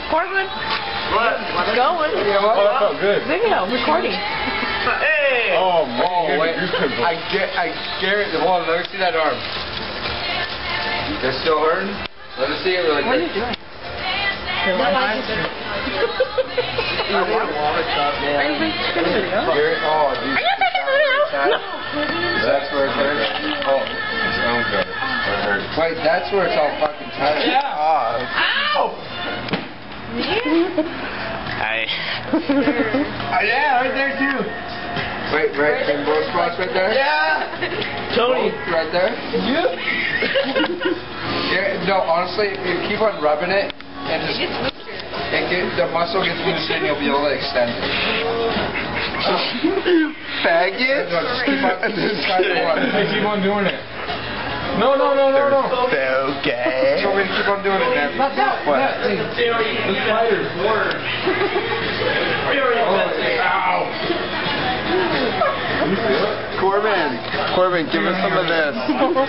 Corbin. What? It's going. Oh, that felt good. Video, recording. Hey! Oh, wait. Goosebumps. I guarantee. Hold on, let me see that arm. They're still hurting? Let us see it really What are you quick. doing? Oh, dude. That's where it hurts? Oh, sounds good. It hurts. Wait, that's where it's all fucking tight. Yeah. Ow! Hi. Yeah, right there too. Wait, right in both spots right there? Yeah! Tony. Both right there? Yeah, no, honestly, if you keep on rubbing it, and just the muscle gets loosened and you'll be able to extend it. Faggot? No, just keep on, Hey, keep on doing it. No. So gay. So we keep on doing it then. What? The spiders. Corbin, give us some of this.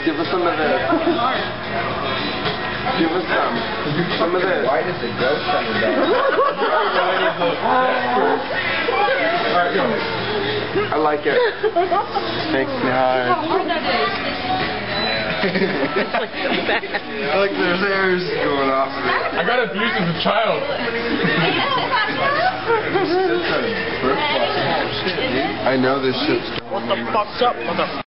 Give us some of this. Give us some. Some of this. Why does the ghost coming down? Alright, go. I like it. Makes me hard. Look, there's hairs going off of it. I got abused as a child. I know this shit's What the fuck's up, mother?